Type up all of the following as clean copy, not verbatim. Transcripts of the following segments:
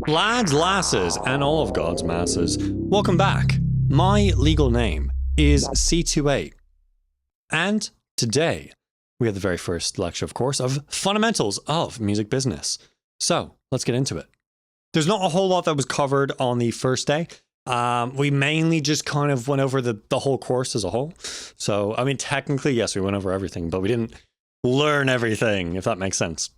Lads, lasses, and all of God's masses, welcome back. My legal name is C28. And today, we have the very first lecture, of course, of fundamentals of music business. So, let's get into it. There's not a whole lot that was covered on the first day. We mainly just kind of went over the whole course as a whole. So, I mean, technically, yes, we went over everything, but we didn't learn everything, if that makes sense.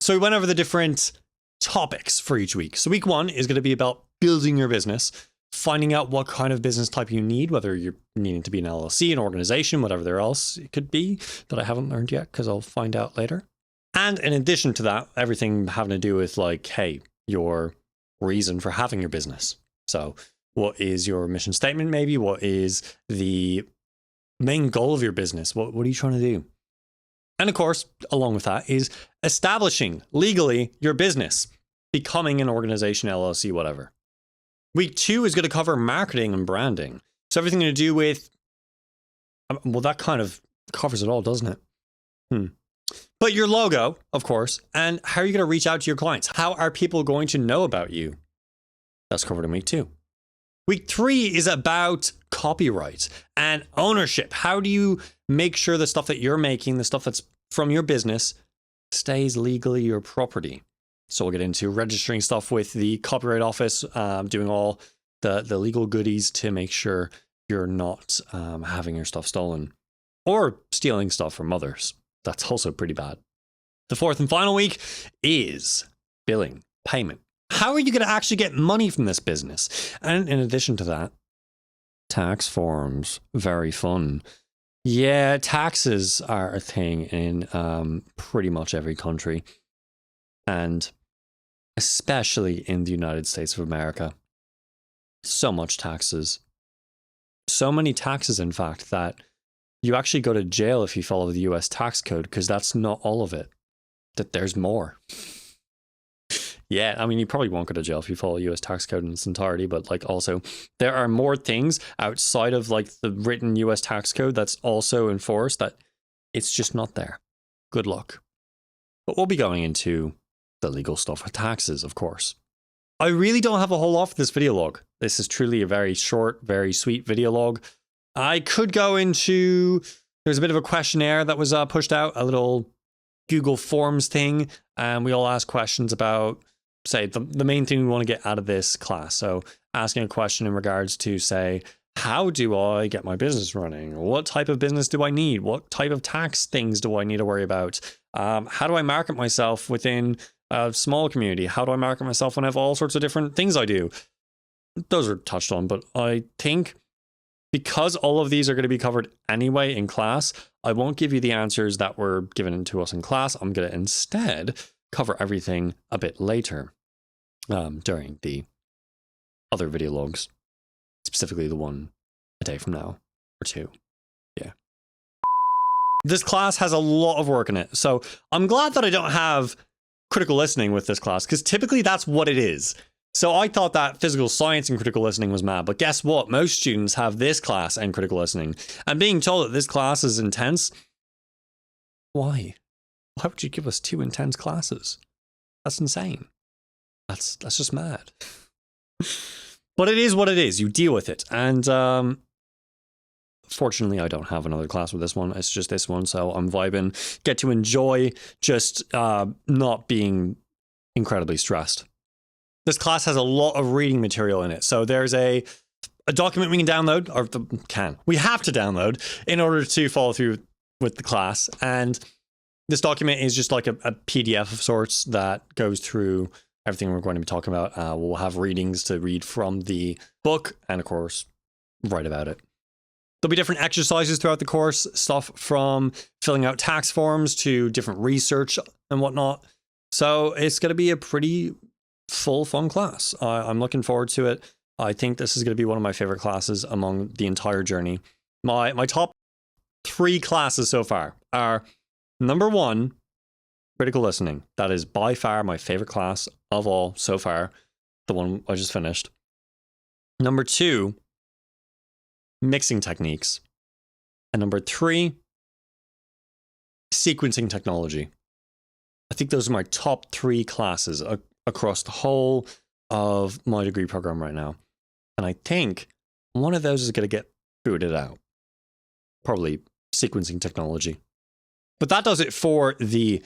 So we went over the different topics for each week. So week 1 is going to be about building your business, finding out what kind of business type you need, whether you're needing to be an LLC, an organization, whatever there else it could be that I haven't learned yet because I'll find out later. And in addition to that, everything having to do with like, hey, your reason for having your business. So what is your mission statement maybe? What is the main goal of your business? What are you trying to do? And of course, along with that is establishing legally your business, becoming an organization, LLC, whatever. Week 2 is going to cover marketing and branding. So everything to do with, well, that kind of covers it all, doesn't it? But your logo, of course, and how are you going to reach out to your clients? How are people going to know about you? That's covered in week 2. Week 3 is about copyright and ownership. How do you make sure the stuff that you're making, the stuff that's from your business, stays legally your property? So we'll get into registering stuff with the Copyright Office, doing all the legal goodies to make sure you're not having your stuff stolen or stealing stuff from others. That's also pretty bad. The 4th and final week is billing, payment. How are you going to actually get money from this business? And in addition to that, tax forms, very fun. Yeah, taxes are a thing in pretty much every country, and especially in the United States of America. So much taxes. So many taxes, in fact, that you actually go to jail if you follow the US tax code, because that's not all of it. That there's more. Yeah, I mean, you probably won't go to jail if you follow US tax code in its entirety, but like also there are more things outside of like the written US tax code that's also enforced that it's just not there. Good luck. But we'll be going into the legal stuff with taxes, of course. I really don't have a whole lot for this video log. This is truly a very short, very sweet video log. I could go into, there's a bit of a questionnaire that was pushed out, a little Google Forms thing, and we all ask questions about, say, the main thing we want to get out of this class. So asking a question in regards to, say, how do I get my business running? What type of business do I need? What type of tax things do I need to worry about? How do I market myself within a small community? How do I market myself when I have all sorts of different things I do? Those are touched on, but I think because all of these are going to be covered anyway in class, I won't give you the answers that were given to us in class. I'm going to instead cover everything a bit later during the other video logs, specifically the one a day from now or 2. Yeah. This class has a lot of work in it. So I'm glad that I don't have critical listening with this class, because typically that's what it is. So I thought that physical science and critical listening was mad, but guess what? Most students have this class and critical listening. And being told that this class is intense, why? Why would you give us 2 intense classes? That's insane. That's just mad. But it is what it is. You deal with it. And fortunately, I don't have another class with this one. It's just this one. So I'm vibing. Get to enjoy just not being incredibly stressed. This class has a lot of reading material in it. So there's a document we can download, or we have to download in order to follow through with the class. And this document is just like a PDF of sorts that goes through everything we're going to be talking about. We'll have readings to read from the book and, of course, write about it. There'll be different exercises throughout the course, stuff from filling out tax forms to different research and whatnot. So it's going to be a pretty full, fun class. I'm looking forward to it. I think this is going to be one of my favorite classes among the entire journey. My top 3 classes so far are number 1, critical listening. That is by far my favorite class of all so far, the one I just finished. Number 2, mixing techniques. And number 3, sequencing technology. I think those are my top 3 classes across the whole of my degree program right now. And I think one of those is going to get booted out. Probably sequencing technology. But that does it for the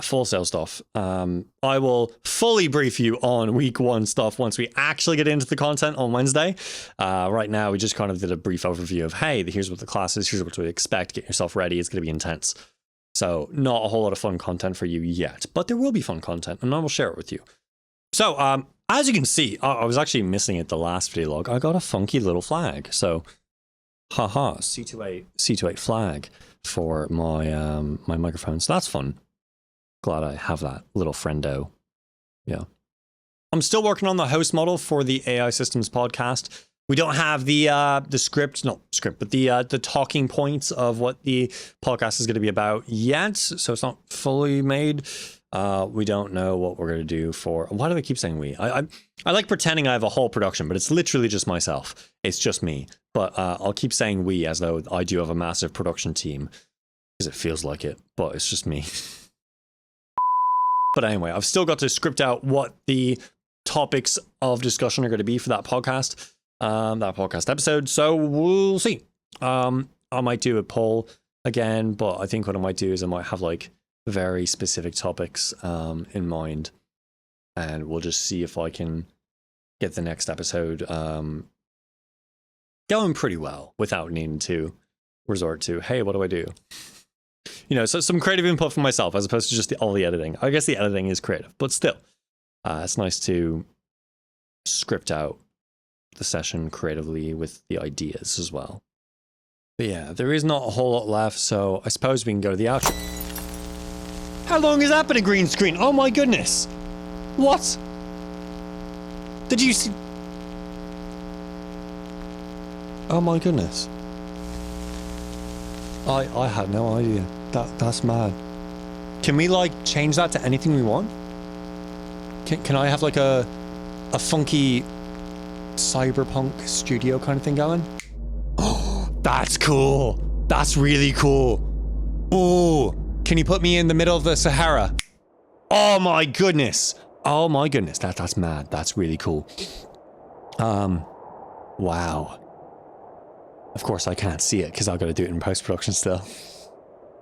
Full Sail stuff. I will fully brief you on week 1 stuff once we actually get into the content on Wednesday. Right now, we just kind of did a brief overview of, hey, here's what the class is, here's what to expect, get yourself ready, it's going to be intense. So not a whole lot of fun content for you yet, but there will be fun content, and I will share it with you. So, as you can see, I was actually missing it the last video log. I got a funky little flag. So, haha, C28 flag for my my microphone. So that's fun. Glad I have that little friendo. Yeah. I'm still working on the host model for the AI Systems podcast. We don't have the talking points of what the podcast is going to be about yet. So it's not fully made. We don't know what we're going to do for... Why do I keep saying we? I like pretending I have a whole production, but it's literally just myself. It's just me. But I'll keep saying we as though I do have a massive production team. Because it feels like it, but it's just me. But anyway, I've still got to script out what the topics of discussion are going to be for that podcast episode. So we'll see. I might do a poll again, but I think what I might do is I might have like very specific topics in mind, and we'll just see if I can get the next episode going pretty well without needing to resort to, hey, what do I do? You know, so some creative input from myself as opposed to just all the editing. I guess the editing is creative, but still, it's nice to script out the session creatively with the ideas as well. But yeah, there is not a whole lot left, so I suppose we can go to the outro. How long has that been a green screen? Oh my goodness! What? Did you see? Oh my goodness. I had no idea. That's mad. Can we like change that to anything we want? Can I have like a funky cyberpunk studio kind of thing going? Oh, that's cool. That's really cool. Oh, can you put me in the middle of the Sahara? Oh my goodness. Oh my goodness. That's mad. That's really cool. Wow. Of course I can't see it because I've got to do it in post-production still.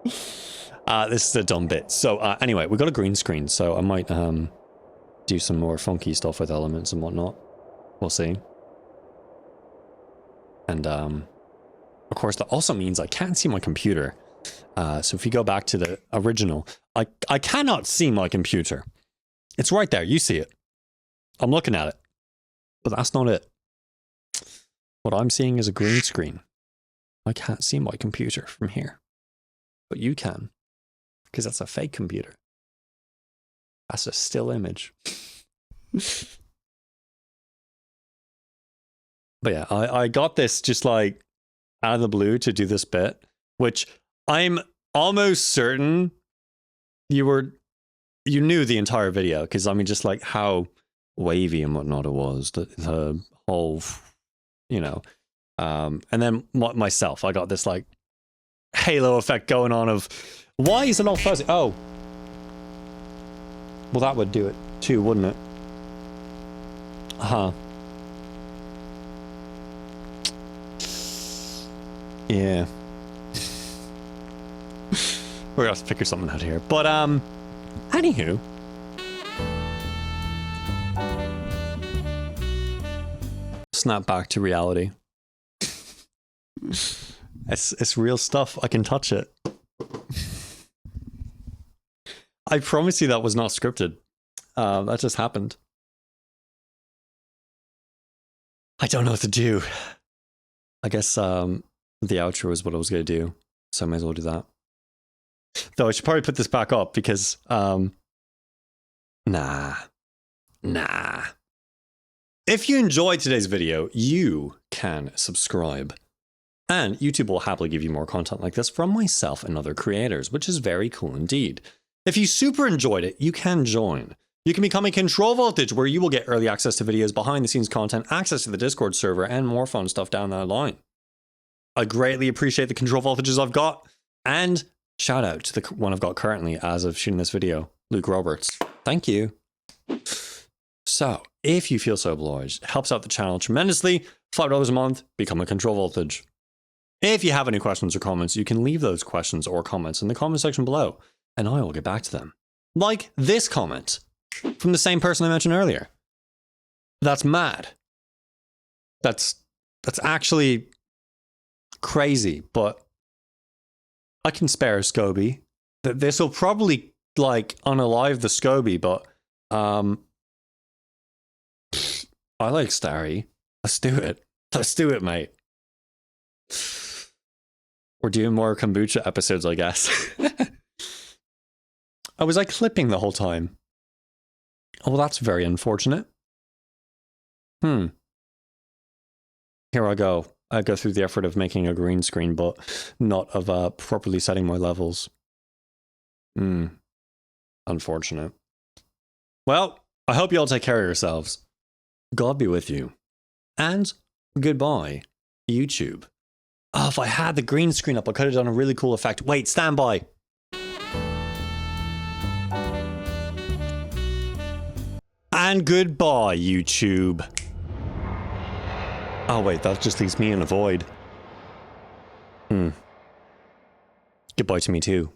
This is a dumb bit. So anyway, we've got a green screen, so I might do some more funky stuff with elements and whatnot. We'll see. And of course that also means I can't see my computer. So if you go back to the original, I cannot see my computer. It's right there. You see it. I'm looking at it. But that's not it. What I'm seeing is a green screen. I can't see my computer from here. But you can. Because that's a fake computer. That's a still image. But yeah, I got this just like out of the blue to do this bit, which I'm almost certain you knew the entire video, because I mean just like how wavy and whatnot it was, the whole, you know, and then myself, I got this like halo effect going on of, why is it all fuzzy? Oh, well that would do it too, wouldn't it? Yeah. We're gonna have to figure something out here. But anywho. Snap back to reality. It's real stuff. I can touch it. I promise you that was not scripted. That just happened. I don't know what to do. I guess the outro is what I was going to do, so I might as well do that. Though I should probably put this back up because, nah. If you enjoyed today's video, you can subscribe. And YouTube will happily give you more content like this from myself and other creators, which is very cool indeed. If you super enjoyed it, you can join. You can become a Control Voltage, where you will get early access to videos, behind the scenes content, access to the Discord server, and more fun stuff down that line. I greatly appreciate the Control Voltages I've got, and shout out to the one I've got currently as of shooting this video, Luke Roberts. Thank you. So, if you feel so obliged. It helps out the channel tremendously. $5 a month, become a control voltage. If you have any questions or comments, you can leave those questions or comments in the comment section below, and I will get back to them. Like this comment from the same person I mentioned earlier. That's mad. That's actually crazy, but I can spare a SCOBY. This will probably like unalive the SCOBY, but I like Starry. Let's do it. Let's do it, mate. We're doing more kombucha episodes, I guess. I was like clipping the whole time. Oh, well, that's very unfortunate. Here I go. I go through the effort of making a green screen, but not of properly setting my levels. Unfortunate. Well, I hope you all take care of yourselves. God be with you. And goodbye, YouTube. Oh, if I had the green screen up, I could have done a really cool effect. Wait, stand by. And goodbye, YouTube. Oh, wait, that just leaves me in a void. Goodbye to me too.